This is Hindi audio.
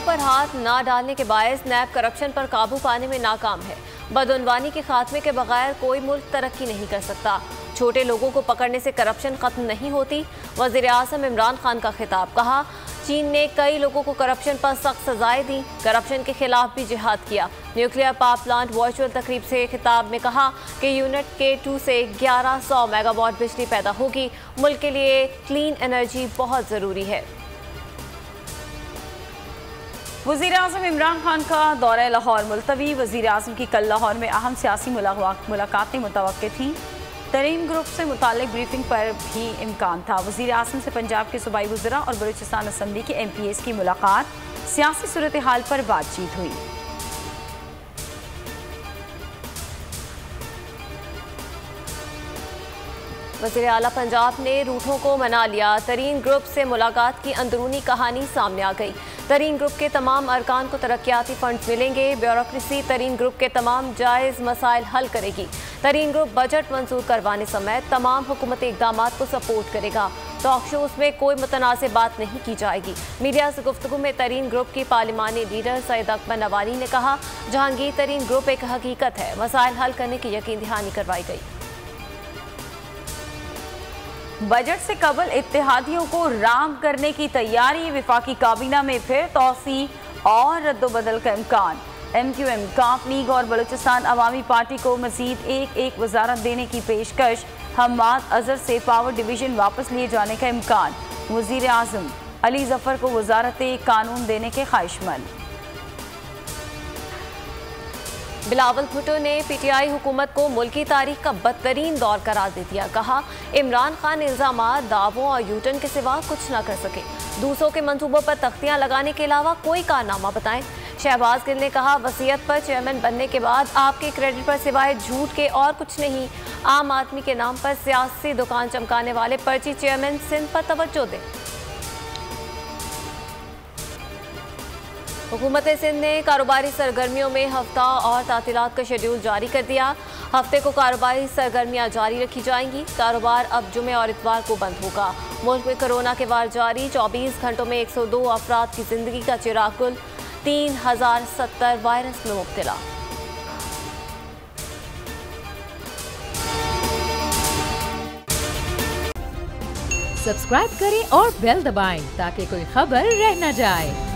इदारों पर हाथ ना डालने के बायस नैब करप्शन पर काबू पाने में नाकाम है। बदउनवानी के खात्मे के बगैर कोई मुल्क तरक्की नहीं कर सकता। छोटे लोगों को पकड़ने से करप्शन खत्म नहीं होती। वज़ीर आज़म इमरान खान का खिताब, कहा चीन ने कई लोगों को करप्शन पर सख्त सजाएं दी, करप्शन के खिलाफ भी जिहाद किया। न्यूक्लियर पावर प्लांट वर्चुअल तकरीब से खिताब में कहा कि यूनिट K2 से 1100 मेगावाट बिजली पैदा होगी। मुल्क के लिए क्लीन एनर्जी बहुत ज़रूरी है। वज़ीर आज़म इमरान खान का दौरा लाहौर मुलतवी। वज़ीर आज़म की कल लाहौर में अहम सियासी मुलाकातें मुतवक्के थीं। तरीन ग्रुप से मुतालिक ब्रीफिंग पर भी इम्कान था। वज़ीर आज़म से पंजाब के सूबाई वज़रा और बलूचिस्तान असम्बली के MPs की मुलाकात, सियासी सूरत हाल पर बातचीत हुई। वज़ीर आला पंजाब ने रूठों को मना लिया। तरीन ग्रुप से मुलाकात की अंदरूनी कहानी सामने आ गई। तरीन ग्रुप के तमाम अरकान को तरक्याती फंड्स मिलेंगे। ब्यूरोक्रेसी तरीन ग्रुप के तमाम जायज़ मसाइल हल करेगी। तरीन ग्रुप बजट मंजूर करवाने समेत तमाम हुकूमती इक़दामात को सपोर्ट करेगा। टॉक शोज़ में कोई मुतनाज़ बात नहीं की जाएगी। मीडिया से गुफ्तगू में तरीन ग्रुप की पार्लिमानी लीडर सैयद अकबर नवानी ने कहा, जहांगीर तरीन ग्रुप एक हकीकत है, मसाइल हल करने की यकीन दहानी करवाई गई। बजट से कबल इत्तेहादियों को राम करने की तैयारी। विफाकी काबीना में फिर तोसी और रद्दोबदल का इम्कान। MQM, काफ लीग और बलूचिस्तान अवामी पार्टी को मजीद एक वजारत देने की पेशकश। हम्माद अजहर से पावर डिवीजन वापस लिए जाने का इम्कान। वज़ीर आज़म अली जफर को वजारत कानून देने के ख्वाहिशमंद। बिलावल भुट्टो ने PTI हुकूमत को मुल्की तारीख का बदतरीन दौर करार दे दिया। कहा, इमरान खान इल्जामात, दावों और यूटर्न के सिवा कुछ न कर सके। दूसरों के मंसूबों पर तख्तियां लगाने के अलावा कोई कारनामा बताएं। शहबाज गिल ने कहा, वसीयत पर चेयरमैन बनने के बाद आपके क्रेडिट पर सिवाय झूठ के और कुछ नहीं। आम आदमी के नाम पर सियासी दुकान चमकाने वाले पर्ची चेयरमैन सिंध पर तवज्जो दें। हुकूमत सिंध ने कारोबारी सरगर्मियों में हफ्ता और तातीलात का शेड्यूल जारी कर दिया। हफ्ते को कारोबारी सरगर्मियां जारी रखी जाएंगी। कारोबार अब जुमे और इतवार को बंद होगा। मुल्क में कोरोना के वार जारी। 24 घंटों में 102 अफराद की जिंदगी का चिराग गुल। 3070 वायरस में मुब्तला। सब्सक्राइब करें और बेल दबाएं ताकि कोई खबर रह न जाए।